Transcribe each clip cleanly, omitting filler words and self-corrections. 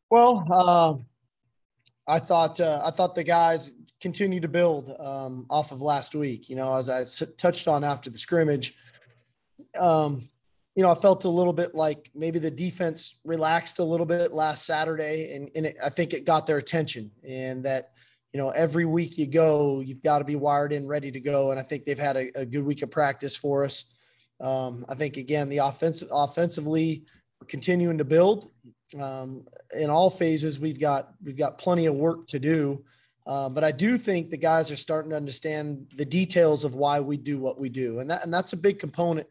Well, I thought the guys continue to build off of last week. As I touched on after the scrimmage, um, I felt a little bit like maybe the defense relaxed a little bit last Saturday, and I think it got their attention. And that every week you go, you've got to be wired in, ready to go. And I think they've had a good week of practice for us. I think again the offensively, we're continuing to build. In all phases, we've got plenty of work to do. But I do think the guys are starting to understand the details of why we do what we do. And that's a big component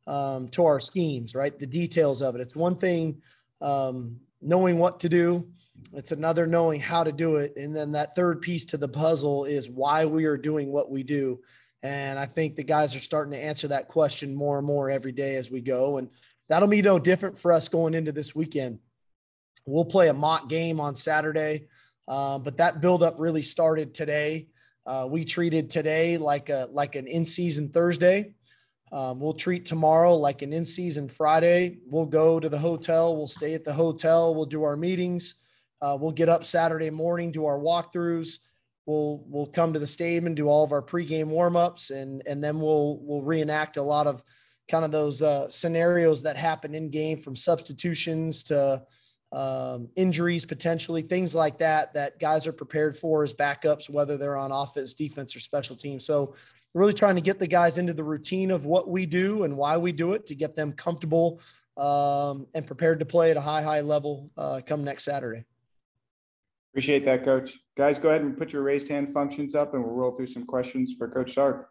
to our schemes, right? The details of it. It's one thing knowing what to do. It's another knowing how to do it. And then that third piece to the puzzle is why we are doing what we do. And I think the guys are starting to answer that question more and more every day as we go. And that'll be no different for us going into this weekend. We'll play a mock game on Saturday, but that buildup really started today. We treated today like an in-season Thursday. We'll treat tomorrow like an in-season Friday. We'll go to the hotel. We'll stay at the hotel. We'll do our meetings. We'll get up Saturday morning, do our walkthroughs. We'll come to the stadium and do all of our pregame warmups, and then we'll reenact a lot of kind of those scenarios that happen in game, from substitutions to injuries, potentially things like that guys are prepared for as backups, whether they're on offense, defense, or special teams. So we're really trying to get the guys into the routine of what we do and why we do it, to get them comfortable and prepared to play at a high level come next Saturday. Appreciate that, Coach. Guys, go ahead and put your raised hand functions up, and we'll roll through some questions for Coach Sark.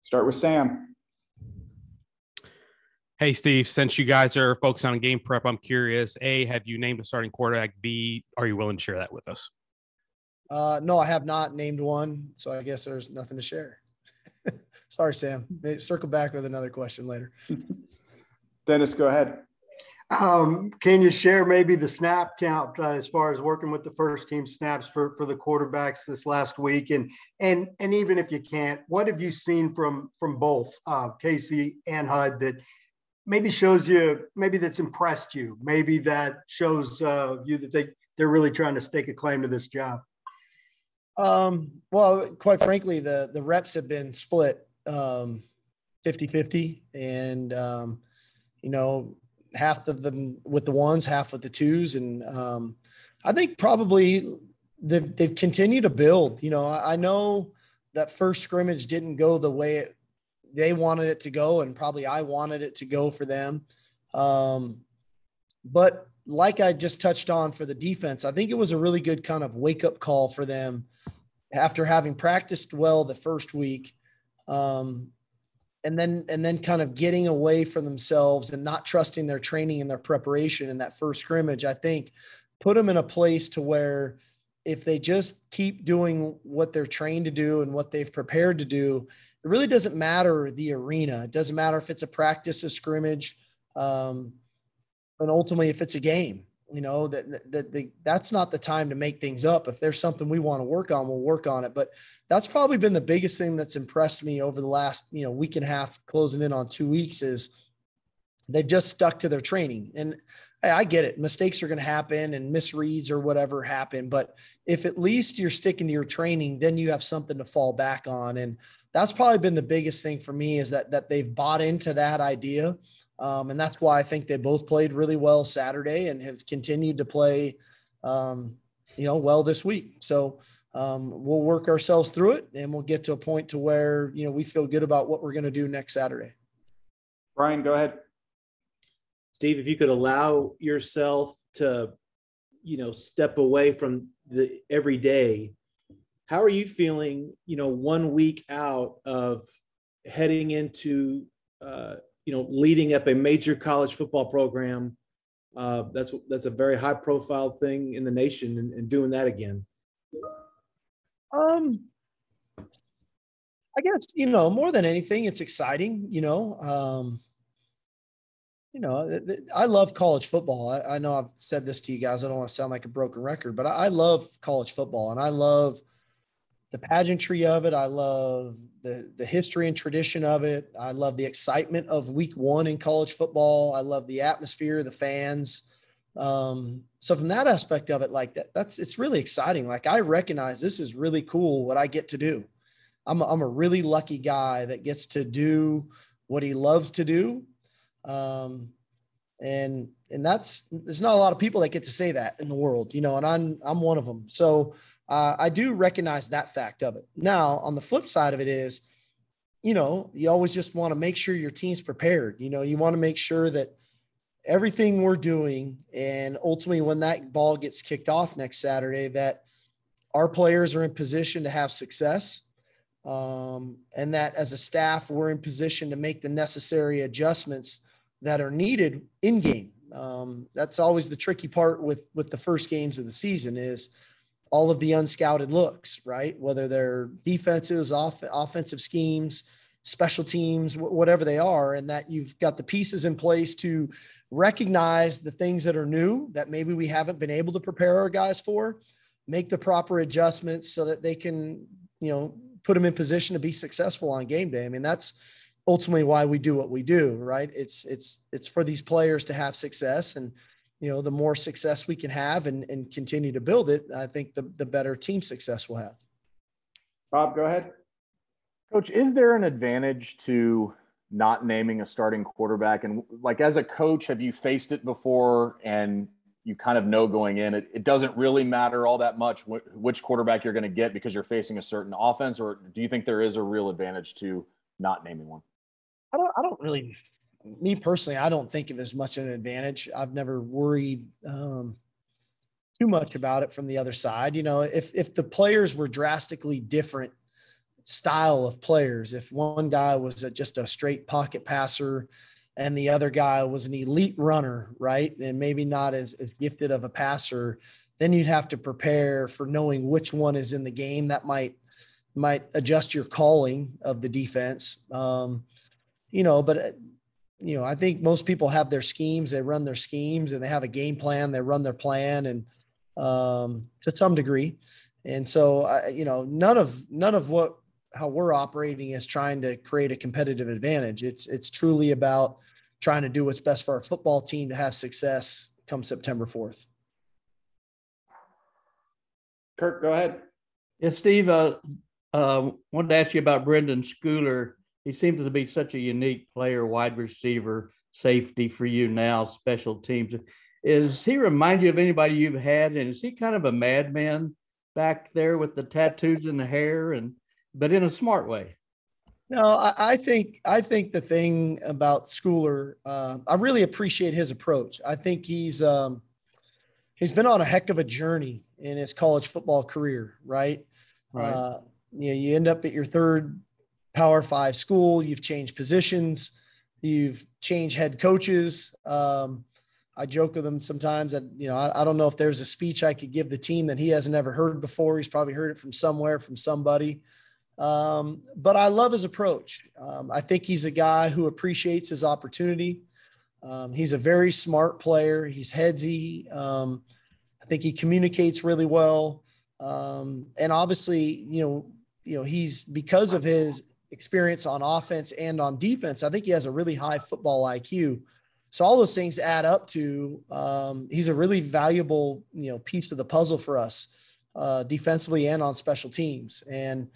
Start with Sam. Hey, Steve, since you guys are focused on game prep, I'm curious, A, have you named a starting quarterback? B, are you willing to share that with us? No, I have not named one, so I guess there's nothing to share. Sorry, Sam. Circle back with another question later. Dennis, go ahead. Can you share maybe the snap count as far as working with the first team snaps for the quarterbacks this last week? And even if you can't, what have you seen from both Casey and Hud that maybe shows you, maybe that's impressed you, maybe that shows you that they're really trying to stake a claim to this job? Well, quite frankly, the reps have been split 50-50, and half of them with the ones, half with the twos. And I think probably they've continued to build. I know that first scrimmage didn't go the way they wanted it to go, and probably I wanted it to go for them. But like I just touched on for the defense, I think it was a really good kind of wake-up call for them after having practiced well the first week. And then kind of getting away from themselves and not trusting their training and their preparation in that first scrimmage, I think put them in a place to where if they just keep doing what they're trained to do and what they've prepared to do, it really doesn't matter the arena. It doesn't matter if it's a practice, a scrimmage, and ultimately if it's a game. That's not the time to make things up. If there's something we want to work on, we'll work on it. But that's probably been the biggest thing that's impressed me over the last, week and a half, closing in on 2 weeks, is they've just stuck to their training. And I get it. Mistakes are going to happen and misreads or whatever happen. But if at least you're sticking to your training, then you have something to fall back on. And that's probably been the biggest thing for me, is that they've bought into that idea. And that's why I think they both played really well Saturday and have continued to play, well this week. So we'll work ourselves through it, and we'll get to a point to where, we feel good about what we're going to do next Saturday. Brian, go ahead. Steve, if you could allow yourself to, step away from the everyday, how are you feeling, 1 week out of heading into, leading up a major college football program? That's a very high profile thing in the nation, and doing that again. I guess, more than anything, it's exciting. I love college football. I know I've said this to you guys. I don't want to sound like a broken record, but I love college football, and I love the pageantry of it. I love the history and tradition of it. I love the excitement of week one in college football. I love the atmosphere, the fans. So from that aspect of it, like it's really exciting. Like I recognize this is really cool what I get to do. I'm a really lucky guy that gets to do what he loves to do. And there's not a lot of people that get to say that in the world, and I'm one of them. So I do recognize that fact of it. Now, on the flip side of it is, you always just want to make sure your team's prepared. You want to make sure that everything we're doing, and ultimately when that ball gets kicked off next Saturday, that our players are in position to have success. And that as a staff, we're in position to make the necessary adjustments that are needed in game. That's always the tricky part with the first games of the season is all of the unscouted looks, right? Whether they're defenses, offensive schemes, special teams, whatever they are, and that you've got the pieces in place to recognize the things that are new that maybe we haven't been able to prepare our guys for, make the proper adjustments so that they can, put them in position to be successful on game day. I mean, that's ultimately why we do what we do, right? It's for these players to have success, and the more success we can have and continue to build it, I think the better team success we'll have. Bob, go ahead. Coach, is there an advantage to not naming a starting quarterback? And like, as a coach, have you faced it before and you kind of know going in, it doesn't really matter all that much which quarterback you're going to get because you're facing a certain offense? Or do you think there is a real advantage to not naming one? I don't really, me personally, I don't think of it as much an advantage. I've never worried too much about it from the other side. If the players were drastically different style of players, if one guy was just a straight pocket passer and the other guy was an elite runner, right, and maybe not as gifted of a passer, then you'd have to prepare for knowing which one is in the game. That might adjust your calling of the defense. But I think most people have their schemes, they run their schemes, and they have a game plan, they run their plan, and to some degree. And so, none of how we're operating is trying to create a competitive advantage. It's truly about trying to do what's best for our football team to have success come September 4th. Kirk, go ahead. Yeah, Steve, wanted to ask you about Brendan Schooler. He seems to be such a unique player, wide receiver, safety for you now, special teams. Does he remind you of anybody you've had? And is he kind of a madman back there with the tattoos and the hair, but in a smart way? No, I think the thing about Schooler, I really appreciate his approach. I think he's been on a heck of a journey in his college football career, right? Right. You end up at your third Power 5 school. You've changed positions. You've changed head coaches. I joke with him sometimes that, I don't know if there's a speech I could give the team that he hasn't ever heard before. He's probably heard it from somewhere, from somebody. But I love his approach. I think he's a guy who appreciates his opportunity. He's a very smart player. He's headsy. I think he communicates really well. And obviously, he's, because of his experience on offense and on defense, I think he has a really high football IQ. So all those things add up to, he's a really valuable, piece of the puzzle for us, defensively and on special teams. And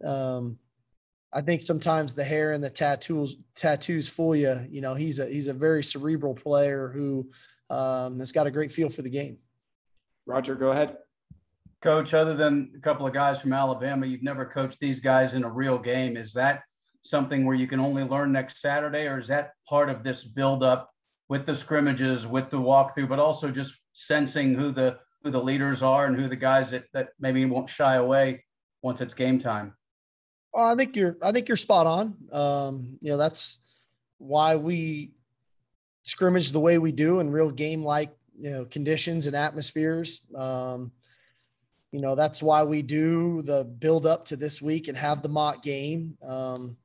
I think sometimes the hair and the tattoos fool you. He's a very cerebral player who has got a great feel for the game. Roger, go ahead. Coach, other than a couple of guys from Alabama, you've never coached these guys in a real game. Is that something where you can only learn next Saturday, or is that part of this buildup with the scrimmages, with the walkthrough, but also just sensing who the leaders are and who the guys that maybe won't shy away once it's game time? Well, I think you're spot on. That's why we scrimmage the way we do in real game-like, conditions and atmospheres. That's why we do the build up to this week and have the mock game. And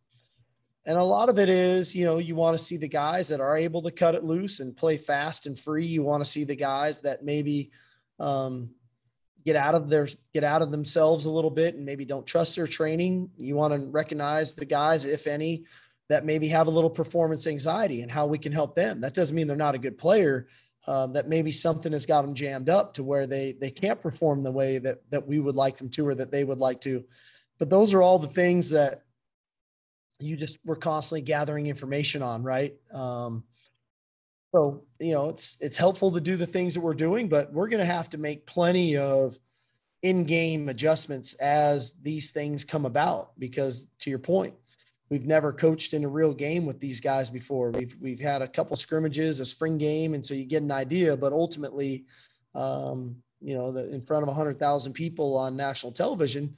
a lot of it is, you want to see the guys that are able to cut it loose and play fast and free. You want to see the guys that maybe, get out of themselves a little bit and maybe don't trust their training. You want to recognize the guys, if any, that maybe have a little performance anxiety and how we can help them. That doesn't mean they're not a good player. That maybe something has got them jammed up to where they can't perform the way that we would like them to, or that they would like to. But those are all the things that we're constantly gathering information on, right? So, it's helpful to do the things that we're doing, but we're going to have to make plenty of in-game adjustments as these things come about, because to your point, we've never coached in a real game with these guys before. We've had a couple scrimmages, a spring game, and so you get an idea. But ultimately, in front of 100,000 people on national television,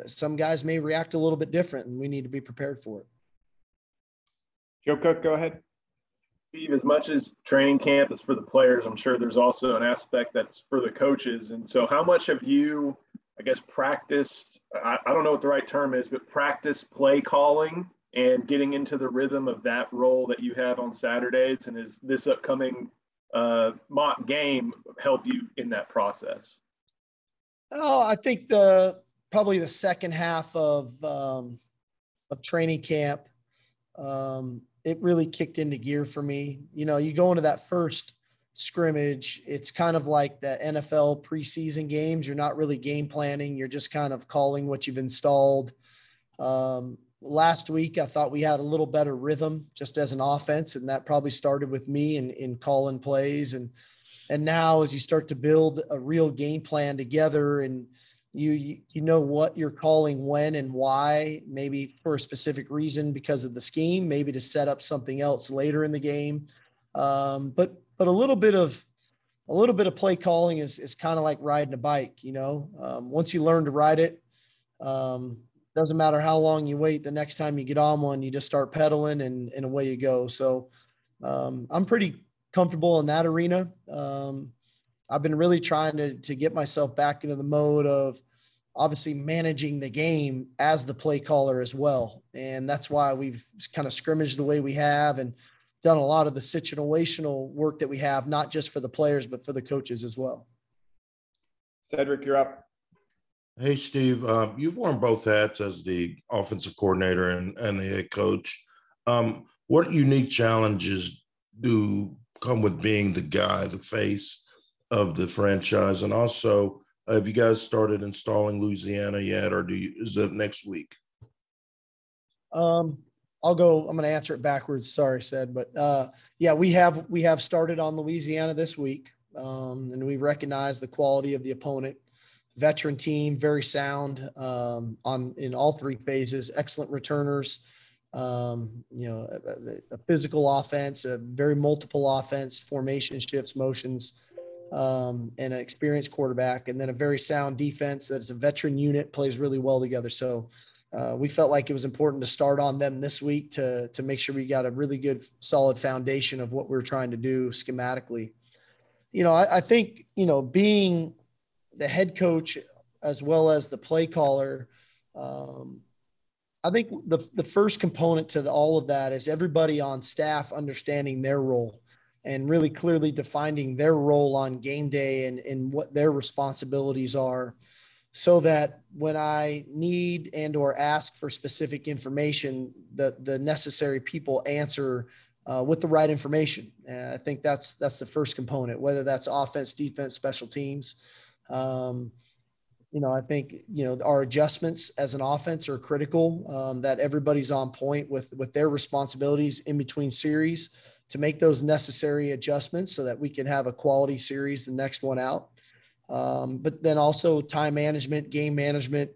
some guys may react a little bit different, and we need to be prepared for it. Joe Cook, go ahead. Steve, as much as training camp is for the players, I'm sure there's also an aspect that's for the coaches. And so how much have you, I guess, practiced, I don't know what the right term is, but practice play calling and getting into the rhythm of that role that you have on Saturdays? And is this upcoming mock game help you in that process? Oh, I think probably the second half of training camp, it really kicked into gear for me. You go into that first scrimmage, it's kind of like the NFL preseason games. You're not really game planning. You're just kind of calling what you've installed. Last week, I thought we had a little better rhythm just as an offense, and that probably started with me in calling plays. And now as you start to build a real game plan together, and you know what you're calling when and why, maybe for a specific reason because of the scheme, maybe to set up something else later in the game. But a little bit of play calling is kind of like riding a bike. Once you learn to ride it, doesn't matter how long you wait. The next time you get on one, you just start pedaling and away you go. So I'm pretty comfortable in that arena. I've been really trying to get myself back into the mode of obviously managing the game as the play caller as well. And that's why we've kind of scrimmaged the way we have and done a lot of the situational work that we have, not just for the players, but for the coaches as well. Cedric, you're up. Hey, Steve, you've worn both hats as the offensive coordinator and the head coach. What unique challenges do come with being the guy, the face of the franchise? And also, have you guys started installing Louisiana yet, or is it next week? I'm going to answer it backwards. Sorry, Sid, but yeah, we have started on Louisiana this week. And we recognize the quality of the opponent. Veteran team, very sound in all three phases, excellent returners, a physical offense, a very multiple offense, formation shifts, motions, and an experienced quarterback, and then a very sound defense that's a veteran unit, plays really well together. So we felt like it was important to start on them this week to make sure we got a really good, solid foundation of what we're trying to do schematically. I think, being the head coach as well as the play caller, I think the first component to all of that is everybody on staff understanding their role and really clearly defining their role on game day and what their responsibilities are, so that when I need and or ask for specific information, the necessary people answer with the right information. And I think that's the first component, whether that's offense, defense, special teams. I think, our adjustments as an offense are critical, that everybody's on point with their responsibilities in between series to make those necessary adjustments so that we can have a quality series, the next one out. But then also time management, game management,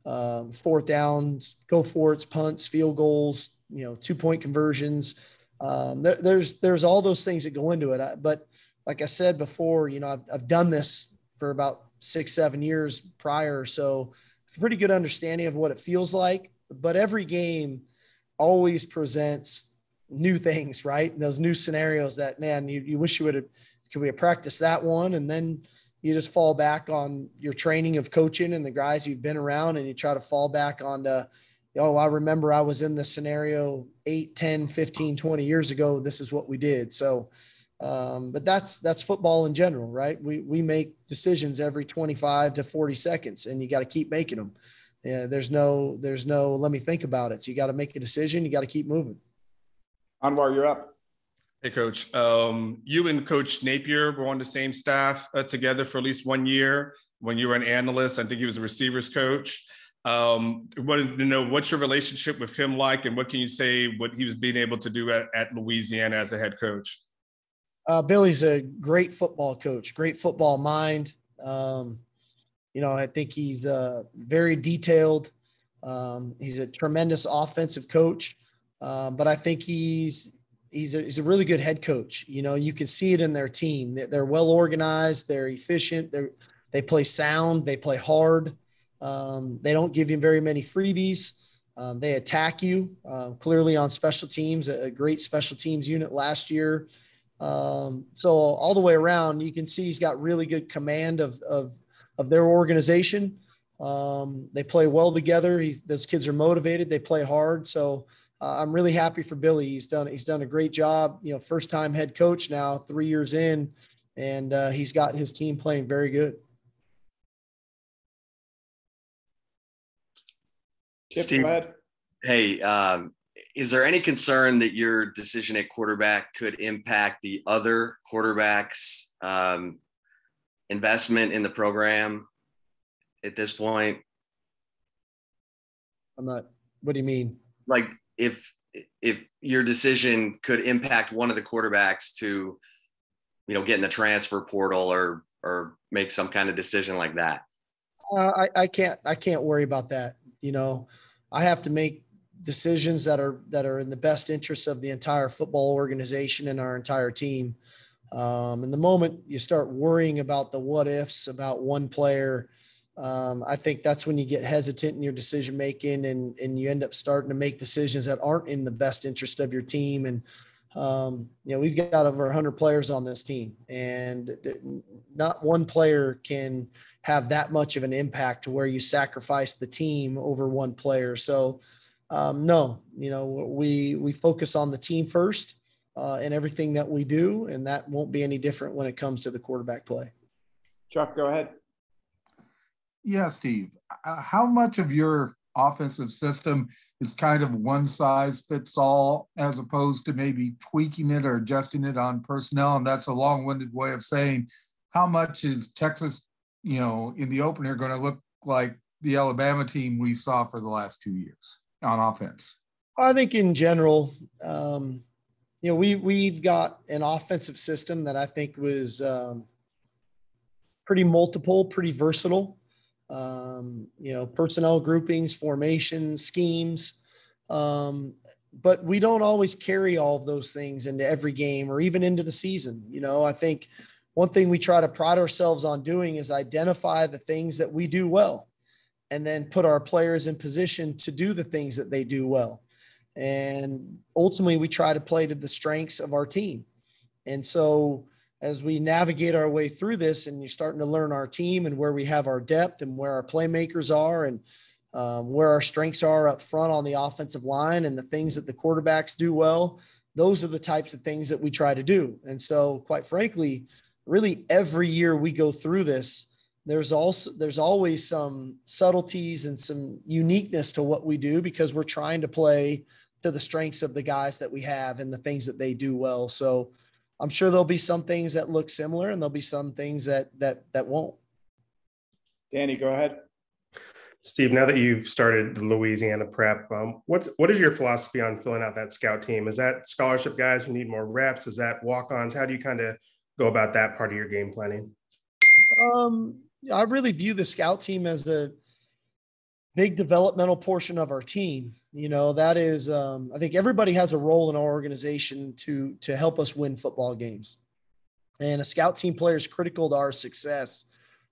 fourth downs, go for it's, punts, field goals, 2-point conversions. There's all those things that go into it. But like I said before, I've done this for about 6-7 years prior. So a pretty good understanding of what it feels like, but every game always presents new things, right? And those new scenarios that, man, you wish could we have practiced that one? And then you just fall back on your training of coaching and the guys you've been around, and you try to fall back on I remember I was in this scenario 8, 10, 15, 20 years ago. This is what we did. So But that's football in general, right? We make decisions every 25 to 40 seconds, and you got to keep making them. Yeah, there's no let me think about it. So you got to make a decision. You got to keep moving. Anwar, you're up. Hey, Coach. You and Coach Napier were on the same staff together for at least 1 year when you were an analyst. I think he was a receivers coach. Wanted to know, what's your relationship with him like, and what can you say what he was being able to do at Louisiana as a head coach? Billy's a great football coach, great football mind. I think he's very detailed. He's a tremendous offensive coach, but I think he's a really good head coach. You can see it in their team. They're well organized. They're efficient. They play sound. They play hard. They don't give you very many freebies. They attack you clearly on special teams, a great special teams unit last year. So all the way around, you can see he's got really good command of their organization. They play well together. Those kids are motivated. They play hard. So I'm really happy for Billy. He's done a great job. First time head coach now, 3 years in, and he's got his team playing very good. Chip, Steve, go ahead. hey, is there any concern that your decision at quarterback could impact the other quarterbacks' investment in the program at this point? What do you mean? Like if your decision could impact one of the quarterbacks to, get in the transfer portal or make some kind of decision like that? I can't worry about that. I have to make decisions that are in the best interest of the entire football organization and our entire team. And the moment you start worrying about the what ifs about one player, I think that's when you get hesitant in your decision making, and you end up starting to make decisions that aren't in the best interest of your team. And we've got over 100 players on this team, and not one player can have that much of an impact to where you sacrifice the team over one player. So no, we focus on the team first in everything that we do, and that won't be any different when it comes to the quarterback play. Chuck, go ahead. Yeah, Steve, how much of your offensive system is kind of one size fits all, as opposed to maybe tweaking it or adjusting it on personnel? And that's a long-winded way of saying, how much is Texas, in the opener going to look like the Alabama team we saw for the last 2 years on offense? I think in general, we've got an offensive system that I think was pretty multiple, pretty versatile. Personnel groupings, formations, schemes. But we don't always carry all of those things into every game or even into the season. I think one thing we try to pride ourselves on doing is identify the things that we do well, and then put our players in position to do the things that they do well. And ultimately we try to play to the strengths of our team. And so as we navigate our way through this, and you're starting to learn our team and where we have our depth and where our playmakers are, and where our strengths are up front on the offensive line, and the things that the quarterbacks do well, those are the types of things that we try to do. And so quite frankly, really every year we go through this, there's always some subtleties and some uniqueness to what we do, because we're trying to play to the strengths of the guys that we have and the things that they do well. So I'm sure there'll be some things that look similar, and there'll be some things that won't. Danny, go ahead. Steve, now that you've started the Louisiana prep, what is your philosophy on filling out that scout team? Is that scholarship guys who need more reps? Is that walk-ons? How do you kind of go about that part of your game planning? I really view the scout team as a big developmental portion of our team. That is, I think everybody has a role in our organization to help us win football games. And a scout team player is critical to our success,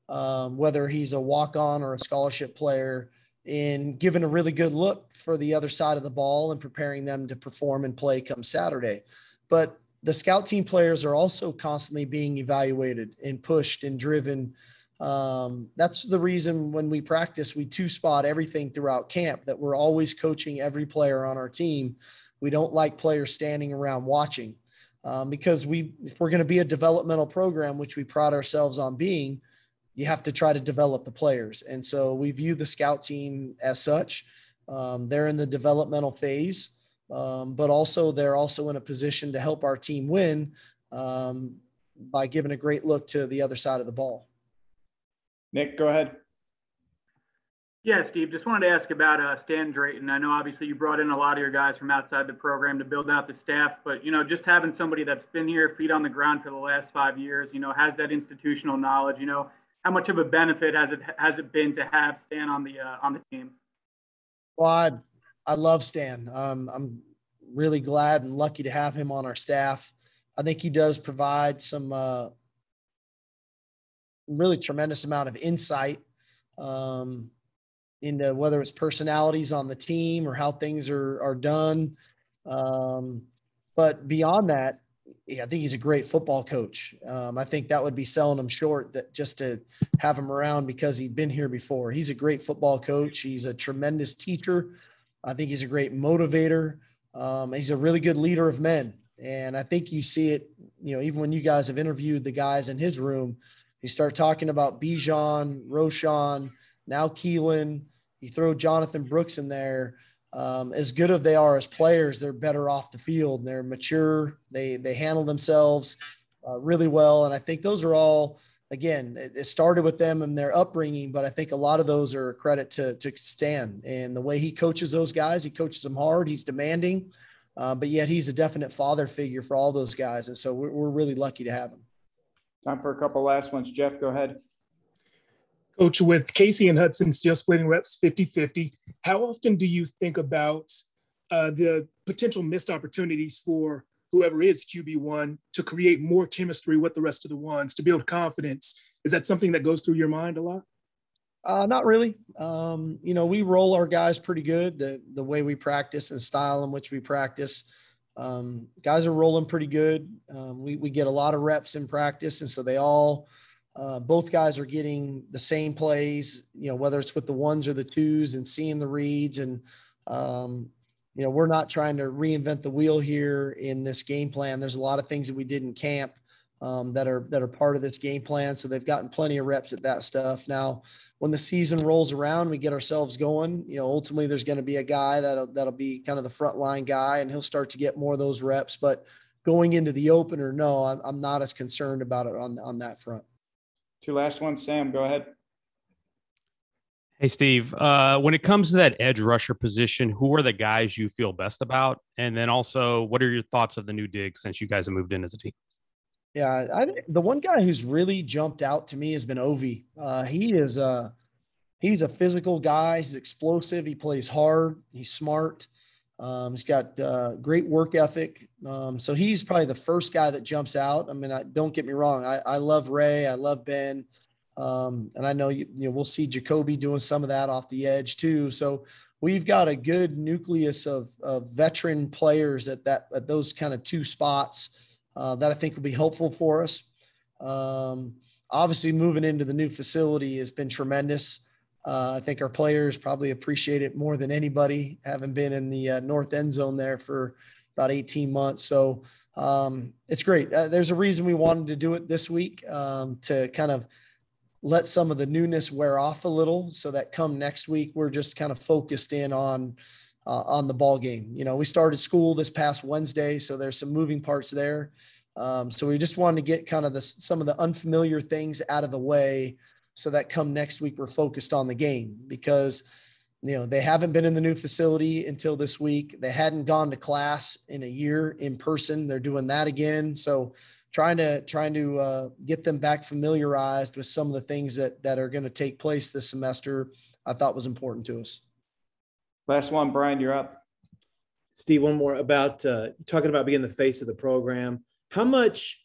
whether he's a walk-on or a scholarship player, in giving a really good look for the other side of the ball and preparing them to perform and play come Saturday. But the scout team players are also constantly being evaluated and pushed and driven. That's the reason when we practice, we two-spot everything throughout camp, that we're always coaching every player on our team. We don't like players standing around watching. because if we're going to be a developmental program, which we pride ourselves on being, you have to try to develop the players. And so we view the scout team as such. They're in the developmental phase, but also they're also in a position to help our team win by giving a great look to the other side of the ball. Nick, go ahead. Yeah, Steve, just wanted to ask about Stan Drayton. I know obviously you brought in a lot of your guys from outside the program to build out the staff, but, just having somebody that's been here, feet on the ground for the last 5 years, has that institutional knowledge, how much of a benefit has it been to have Stan on the team? Well, I love Stan. I'm really glad and lucky to have him on our staff. I think he does provide some really tremendous amount of insight into whether it's personalities on the team or how things are done. But beyond that, I think he's a great football coach. I think that would be selling him short, that just to have him around because he'd been here before. He's a great football coach. He's a tremendous teacher. I think he's a great motivator. He's a really good leader of men. And I think you see it, even when you guys have interviewed the guys in his room, you start talking about Bijan, Roshan, now Keelan, you throw Jonathan Brooks in there. As good as they are as players, they're better off the field. They're mature. They handle themselves really well. And I think those are all, again, it started with them and their upbringing, but I think a lot of those are a credit to Stan and the way he coaches those guys. He coaches them hard. He's demanding, but yet he's a definite father figure for all those guys. And so we're really lucky to have him. Time for a couple last ones. Jeff, go ahead. Coach, with Casey and Hudson still splitting reps 50-50, how often do you think about the potential missed opportunities for whoever is QB1 to create more chemistry with the rest of the ones, to build confidence? Is that something that goes through your mind a lot? Not really. We roll our guys pretty good, the way we practice and style in which we practice. Guys are rolling pretty good. We get a lot of reps in practice, and so they all both guys are getting the same plays, whether it's with the ones or the twos and seeing the reads. And, we're not trying to reinvent the wheel here in this game plan. There's a lot of things that we did in camp that are part of this game plan. So they've gotten plenty of reps at that stuff. Now, when the season rolls around, we get ourselves going, ultimately there's going to be a guy that'll be kind of the frontline guy, and he'll start to get more of those reps. But going into the opener, no, I'm not as concerned about it on that front. Two last ones. Sam, go ahead. Hey, Steve, when it comes to that edge rusher position, who are the guys you feel best about? And then also, what are your thoughts of the new dig since you guys have moved in as a team? Yeah, the one guy who's really jumped out to me has been Ovi. He's a physical guy. He's explosive. He plays hard. He's smart. He's got great work ethic. So he's probably the first guy that jumps out. I mean, don't get me wrong. I love Ray. I love Ben. And I know, we'll see Jacoby doing some of that off the edge too. So we've got a good nucleus of veteran players at those kind of two spots that I think will be helpful for us. Obviously moving into the new facility has been tremendous. I think our players probably appreciate it more than anybody, having been in the north end zone there for about 18 months. So it's great. There's a reason we wanted to do it this week, to kind of let some of the newness wear off a little, so that come next week, we're just kind of focused in on the ball game. We started school this past Wednesday, so there's some moving parts there. So we just wanted to get kind of some of the unfamiliar things out of the way, so that come next week, we're focused on the game, because, they haven't been in the new facility until this week. They hadn't gone to class in a year in person. They're doing that again. So trying to get them back familiarized with some of the things that are going to take place this semester, I thought was important to us. Last one, Brian, you're up. Steve, one more about talking about being the face of the program. How much,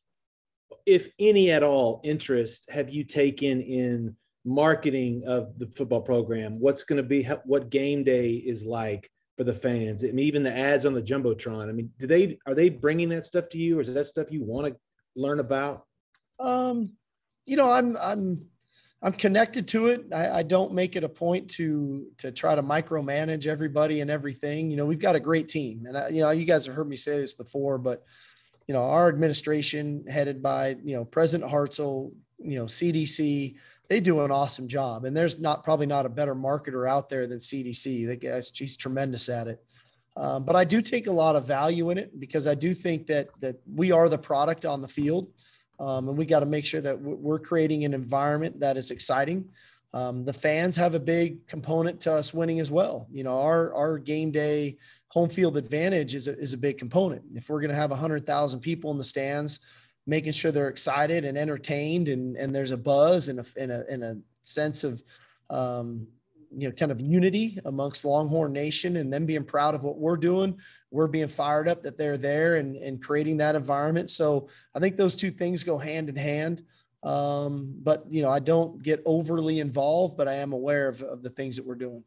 if any at all, interest have you taken in marketing of the football program? What's going to be, what game day is like for the fans? I mean, even the ads on the Jumbotron. I mean, are they bringing that stuff to you, or is that stuff you want to learn about? I'm connected to it. I don't make it a point to try to micromanage everybody and everything. We've got a great team, and you guys have heard me say this before, but our administration headed by, President Hartzell, CDC, they do an awesome job. And there's probably not a better marketer out there than CDC. That guy's, he's tremendous at it. But I do take a lot of value in it because I do think that we are the product on the field. And we got to make sure that we're creating an environment that is exciting. The fans have a big component to us winning as well. Our game day home field advantage is a big component. If we're going to have 100,000 people in the stands, making sure they're excited and entertained and there's a buzz and a sense of, kind of unity amongst Longhorn Nation and them being proud of what we're doing. We're being fired up that they're there and creating that environment. So I think those two things go hand in hand. But, I don't get overly involved, but I am aware of the things that we're doing.